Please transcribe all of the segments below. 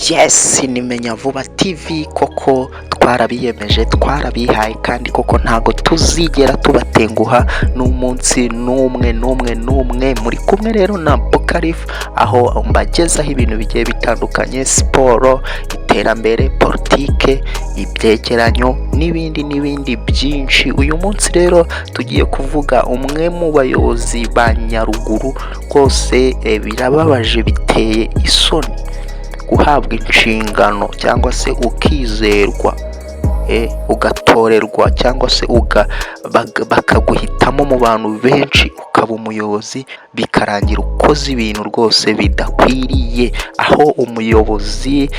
Yes, nimenya vuba TV koko twarabiyemeje twarabihaye kandi koko ntago tuzigera tubatenguha n'umunsi n'umwe muri kumwe rero na Bokarif, aho mbagezaho ibintu bigiye bitandukanye: siporo, iterambere, politike, ibyegeranyo n'ibindi byinshi. Uyu munsi rero tugiye kuvuga umwe mu bayobozi ba Nyaruguru. Rwose birababaje, biteye isoni guhabwa inshingano cyangwa se ukizerwa, ugatorerwa cyangwa se bakaguhitamo mu bantu benshi ukaba umuyobozi, bikarangira ukoze ibintu rwose bidakwiriye. Aho umuyobozi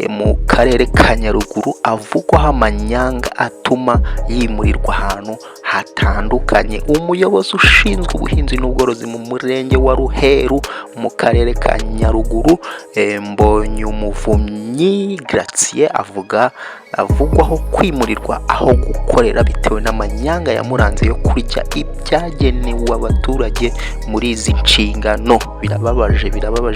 mu karere ka Nyaruguru avugwaho amanyanga atuma yimurirwa ahantu hatandukanye. Umuyobozi ushinzwe ubuhinzi n'ubworozi mu murenge wa Ruheru mu karere ka Nyaruguru, Mbonyumuvunyi Gratien avugwaho kwimurirwa aho gukorera bitewe n'amanyanga yamuranze yo kurya ibyagenewe abaturage muri izi nshingano. Birababaje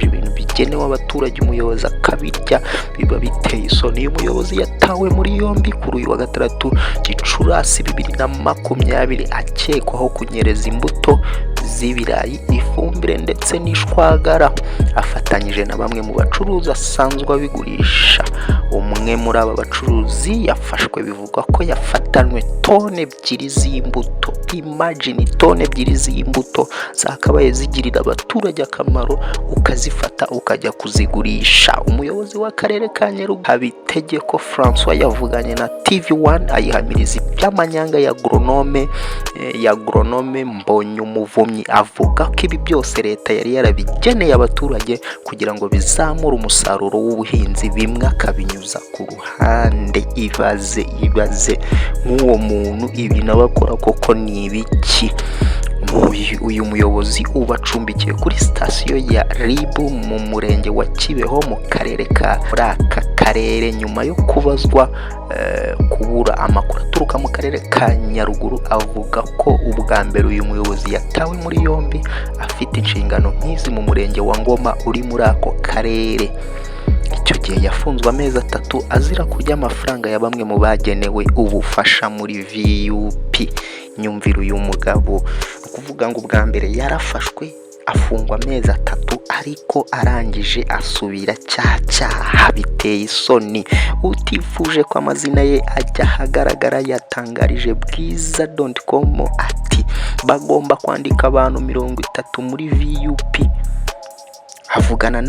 ibintu bigenewe abaturage umuyobozi akabirya, biba biteye isoni. Uyu muyobozi yatawe muri yombi kuri uyu wa 6 Gicurasi 2020 akekwaho kunyereza imbuto z'ibirayi, ifumbire ndetse n'ishwagara, afatanyije na bamwe mu bacuruzi asanzwe abigurisha. Umwe muri aba bacuruzi yafashwe, bivugwa ko yafatanwe tone 2 z'imbuto. Imagine tone 2 z'imbuto zakabaye zigirira abaturage akamaro, ukazifata ukajya kuzigurisha. Umuyobozi w'akarere ka Nyaruguru Habitegeko François yavuganye na TV1 ayihamiriza iby'amanyanga ya agronome Mbonyumuvunyi. Avuga ko ibi byose leta yari yarabigeneye abaturage kugira ngo bizamure umusaruro w'ubuhinzi, bimwe akabinyuza ku ruhande. Ibaze nk'uwo muntu ibi nabakora koko ni ibiki? Uyu muyobozi ubacumbikiye kuri sitasiyo ya RIB mu murenge wa Kibeho mu karere ka aka karere, nyuma yo kubazwa kubura amakuru aturuka mu karere ka Nyaruguru. Avuga ko ubwa mbere uyu muyobozi yatawe muri yombi afite inshingano nk'izi mu murenge wa Ngoma uri muri ako karere. Icyo gihe yafunzwe amezi 3 azira kurya amafaranga ya bamwe mu bagenewe ubufasha muri VUP. Nyumvira uyu mugabo, kuvuga ngo ubwa mbere yarafashwe afungwa amezi 3 ariko arangije asubira cyaha. Biteye isoni. Utifuje ko amazina ye ajya ahagaragara yatangarije bwiza.com ati bagomba kwandika abantu 30 muri VUP. Avugana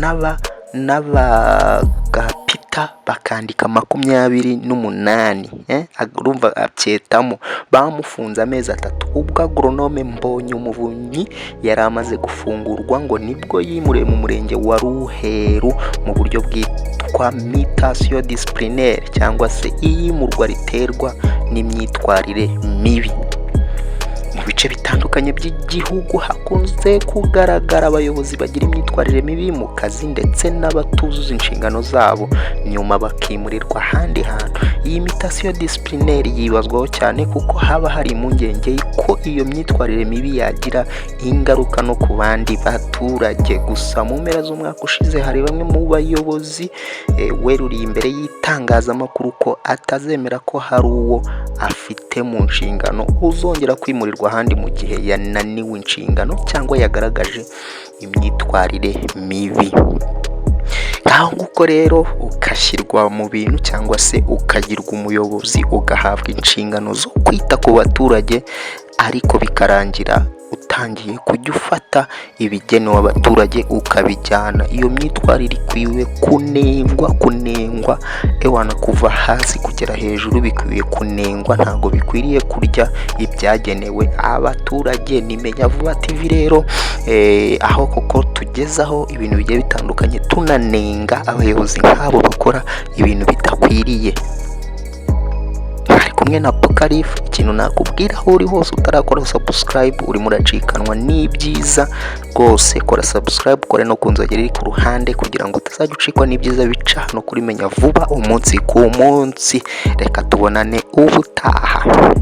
n'abagapita bakandika 28. Urumva abyetamo. Bamufunze amezi 3 ubwo agronome Mbonyumuvunyi yari amaze gufungurwa, ngo nibwo yimuriwe mu murenge wa Ruheru mu buryo bwitwa mutation disciplinaire, cyangwa se iyimurwa riterwa n'imyitwarire mibi. Mu bice bitandukanye by'igihugu hakunze kugaragara abayobozi bagira imyitwarire mibi mu kazi ndetse n'abatuzuza inshingano zabo, nyuma bakimurirwa ahandi hantu. Iyi mutation disciplinaire yibazwaho cyane kuko haba hari impungenge ko iyo myitwarire mibi yagira ingaruka no ku bandi baturage. Gusa mu mpera z'umwaka ushize hari bamwe mu bayobozi weruriye imbere y'itangazamakuru ko atazemera ko hari uwo afite mu nshingano uzongera kwimurirwa ahandi mu gihe yananiwe inshingano cyangwa yagaragaje imyitwarire mibi. Ngaho nguko rero ukashyirwa mu bintu cyangwa se ukagirwa umuyobozi, ugahabwa inshingano zo kwita ku baturage, ariko bikarangira utangiye kujya ufata ibigenewe abaturage ukabijyana. Iyo myitwarire ikwiye kunengwa ewana, kuva hasi kugera hejuru bikwiye kunengwa. Ntago bikwiriye kurya ibyagenewe abaturage. Nimenya vuba TV rero aho koko tugezaho ibintu bigiye bitandukanye tunanenga abayobozi nk'abo bakora ibintu bidakwiriye. Kumwe na Bokarif, ikintu nakubwira aho uri hose utarakora subscribe urimo uracikanwa n'ibyiza rwose. Kora subscribe, kore no kunzogera iri ku ruhande kugira ngo utazajya ucikwa n'ibyiza bica no kuri Menya Vuba umunsi ku munsi. Reka tubonane ubutaha.